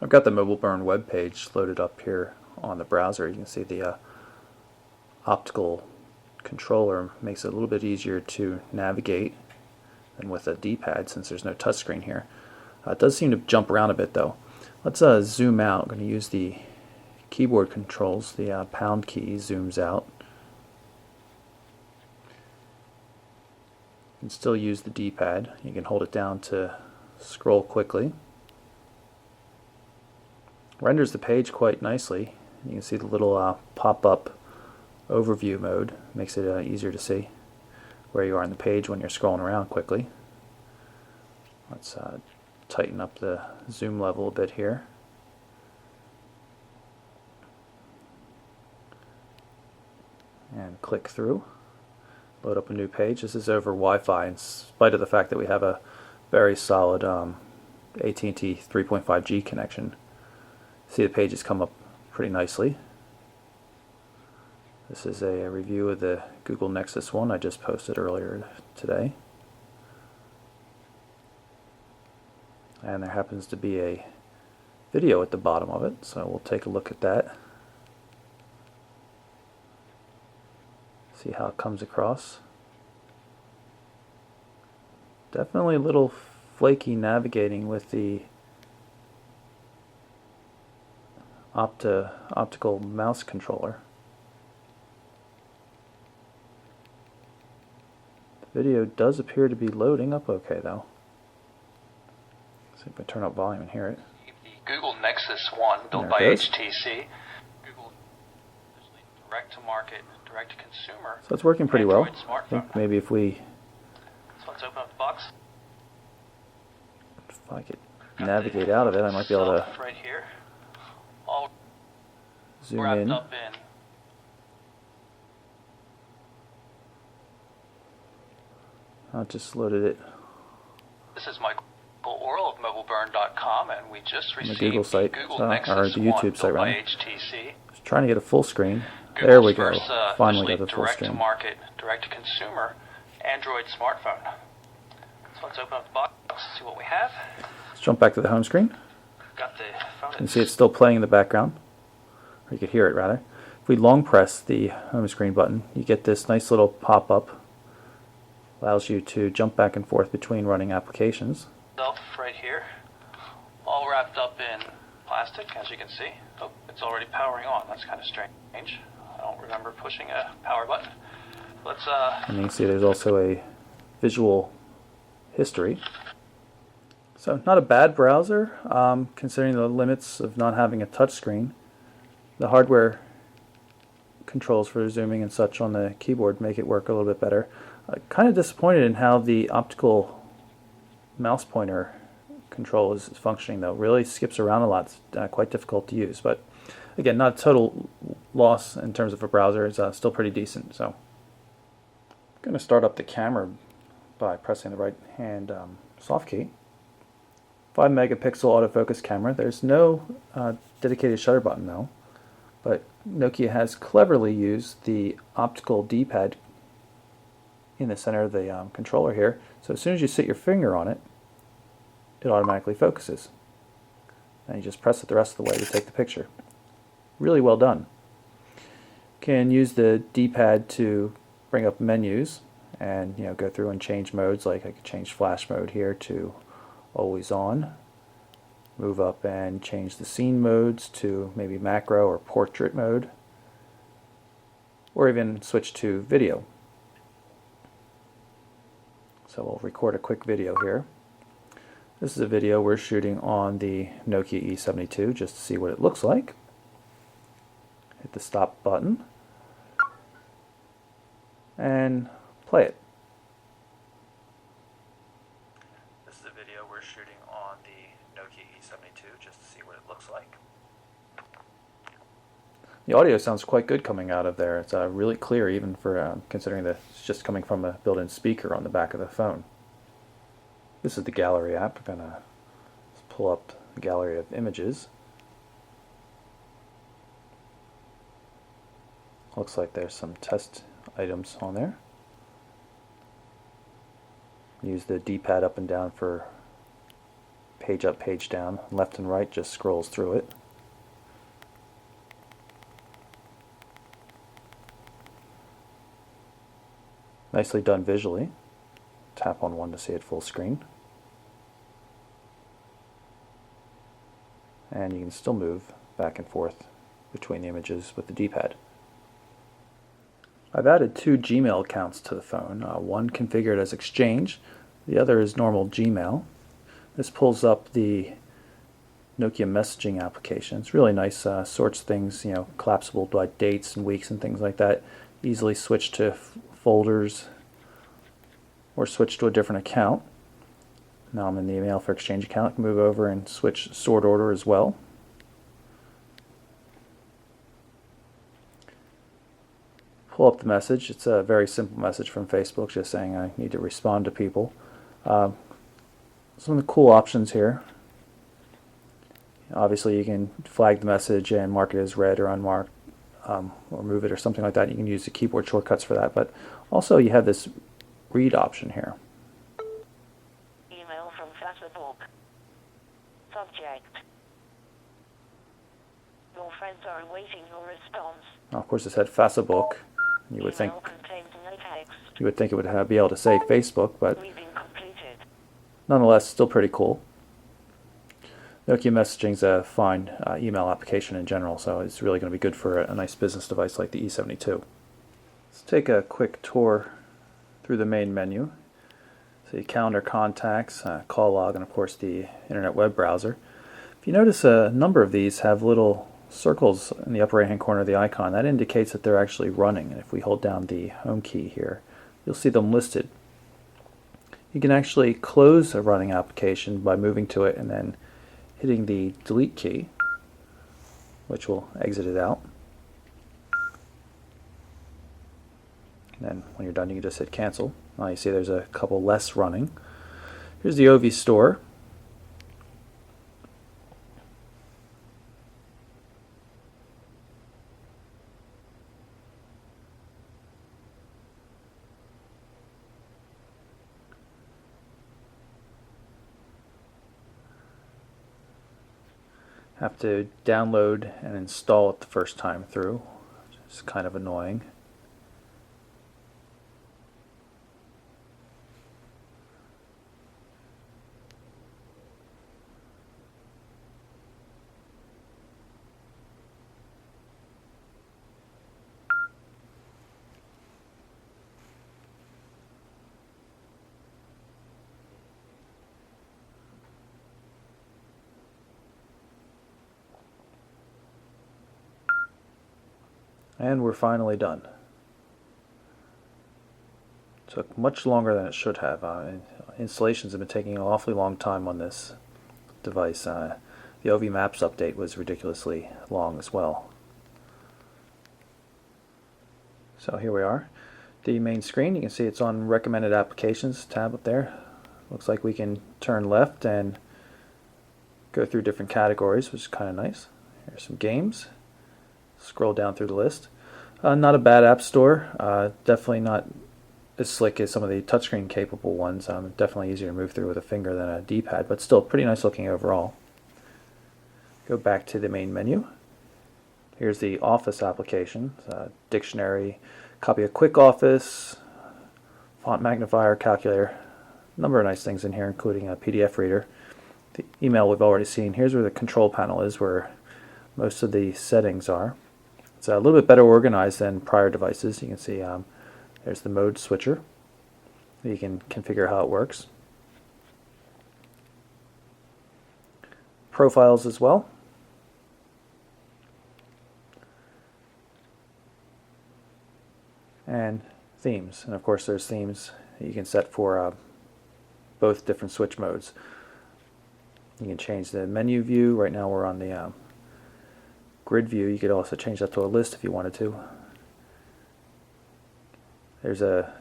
I've got the Mobile Burn web page loaded up here on the browser. You can see the optical controller makes it a little bit easier to navigate than with a D-pad since there's no touchscreen here. It does seem to jump around a bit though. Let's zoom out. I'm going to use the keyboard controls. The pound key zooms out. You can still use the D-pad. You can hold it down to scroll quickly. Renders the page quite nicely. You can see the little pop-up overview mode. Makes it easier to see where you are on the page when you're scrolling around quickly. Let's tighten up the zoom level a bit here. And click through. Load up a new page. This is over Wi-Fi in spite of the fact that we have a very solid AT&T 3.5G connection. See the pages come up pretty nicely. This is a review of the Google Nexus One I just posted earlier today. And there happens to be a video at the bottom of it, so we'll take a look at that. See how it comes across. Definitely a little flaky navigating with the optical mouse controller. The video does appear to be loading up okay though. See if I turn up volume and hear it. The Google Nexus One, built by HTC. Google direct to market, direct to consumer. So it's working pretty well. Smartphone. I think maybe if we So let's open up the box. if I could navigate out of it, I might be able to right here. All zoom wrapped in. up in. I just loaded it This is Michael Orl of MobileBurn.com, and we just on the received Google site, Google Nexus or the YouTube One, site built by rather. HTC. Just trying to get a full screen. Google's There we go. First, Finally got the full direct to screen. market, direct to consumer Android smartphone. So let's open up the box, see what we have. Let's jump back to the home screen. Got the phone. You can see it's still playing in the background, or you could hear it rather. If we long press the home screen button, you get this nice little pop-up. Allows you to jump back and forth between running applications. Right here, all wrapped up in plastic, as you can see. Oh, it's already powering on. That's kind of strange. I don't remember pushing a power button. Let's And you can see there's also a visual history. So not a bad browser, considering the limits of not having a touchscreen. The hardware controls for zooming and such on the keyboard make it work a little bit better. Kind of disappointed in how the optical mouse pointer control is functioning though. Really skips around a lot. It's quite difficult to use, but again, not a total loss in terms of a browser. It's still pretty decent. So I'm going to start up the camera by pressing the right hand soft key. 5 megapixel autofocus camera. There's no dedicated shutter button though, but Nokia has cleverly used the optical D-pad in the center of the controller here. So as soon as you sit your finger on it, it automatically focuses. And you just press it the rest of the way to take the picture. Really well done. Can use the D-pad to bring up menus and go through and change modes. Like I could change flash mode here to always on. Move up and change the scene modes to maybe macro or portrait mode. Or even switch to video. So we'll record a quick video here. This is a video we're shooting on the Nokia E72 just to see what it looks like. Hit the stop button and play it. This is a video we're shooting on the Nokia E72 just to see what it looks like. The audio sounds quite good coming out of there. It's really clear even for considering that it's just coming from a built-in speaker on the back of the phone. This is the gallery app. I'm going to pull up the gallery of images. Looks like there's some test items on there. Use the D-pad up and down for page up, page down, left and right just scrolls through it. Nicely done visually. Tap on one to see it full screen. And you can still move back and forth between the images with the D-pad. I've added 2 Gmail accounts to the phone, one configured as Exchange, the other is normal Gmail. This pulls up the Nokia messaging application. It's really nice, sorts things, collapsible by dates and weeks and things like that. Easily switch to folders or switch to a different account. Now I'm in the email for Exchange account. I can move over and switch sort order as well. Pull up the message. It's a very simple message from Facebook just saying I need to respond to people. Some of the cool options here. Obviously you can flag the message and mark it as read or unmarked, or move it or something like that. You can use the keyboard shortcuts for that, but also you have this read option here. Email from Facebook. Subject. Your friends are awaiting your response. Now, of course, it said Facebook. You would think contains no text. it would be able to say Facebook, but Reading completed. nonetheless, still pretty cool. Nokia Messaging is a fine email application in general, so it's really going to be good for a nice business device like the E72. Let's take a quick tour through the main menu. See calendar, contacts, call log, and of course the internet web browser. If you notice, a number of these have little circles in the upper right hand corner of the icon. That indicates that they're actually running, and if we hold down the home key here, you'll see them listed. You can actually close a running application by moving to it and then hitting the delete key, which will exit it out. And then when you're done, you can just hit cancel. Now you see there's a couple less running. Here's the OV store. Have to download and install it the first time through, which is kind of annoying. And we're finally done. Took much longer than it should have. Installations have been taking an awfully long time on this device. The OV Maps update was ridiculously long as well. So here we are. The main screen, you can see it's on recommended applications tab up there. Looks like we can turn left and go through different categories, which is kind of nice. Here's some games. Scroll down through the list. Not a bad app store. Definitely not as slick as some of the touchscreen capable ones. Definitely easier to move through with a finger than a D-pad, but still pretty nice looking overall. Go back to the main menu. Here's the Office application. Dictionary, copy of Quick Office, font magnifier, calculator. A number of nice things in here, including a PDF reader. The email we've already seen. Here's where the control panel is, where most of the settings are. It's a little bit better organized than prior devices. You can see there's the mode switcher. You can configure how it works. Profiles as well. And themes. And of course there's themes that you can set for both different switch modes. You can change the menu view. Right now we're on the grid view. You could also change that to a list if you wanted to. There's a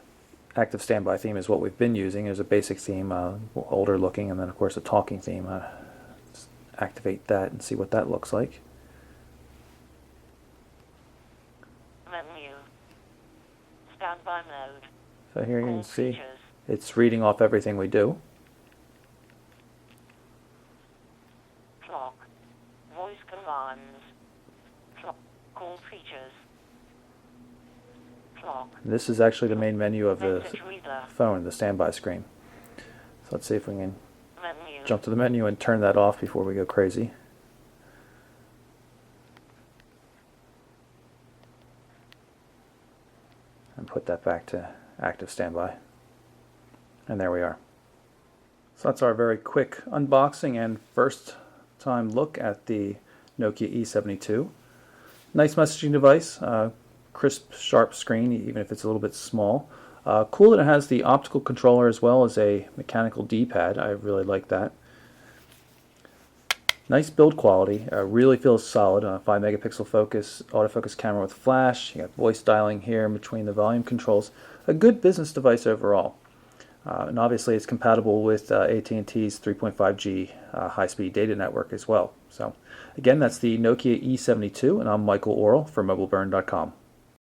active standby theme is what we've been using. There's a basic theme, older looking, and then of course a talking theme. Let's activate that and see what that looks like. Menu. Standby mode. So here you All can see features. it's reading off everything we do. Voice commands. Clock. Call features. Clock. This is actually the main menu of the Message reader. phone, the standby screen. So let's see if we can Menu. jump to the menu and turn that off before we go crazy. And put that back to active standby. And there we are. So that's our very quick unboxing and first time look at the Nokia E72. Nice messaging device, crisp, sharp screen, even if it's a little bit small. Cool that it has the optical controller as well as a mechanical D-pad. I really like that. Nice build quality, really feels solid. 5 megapixel focus, autofocus camera with flash. You got voice dialing here in between the volume controls. A good business device overall. And obviously it's compatible with AT&T's 3.5G high-speed data network as well. So again, that's the Nokia E72, and I'm Michael Orrell for MobileBurn.com.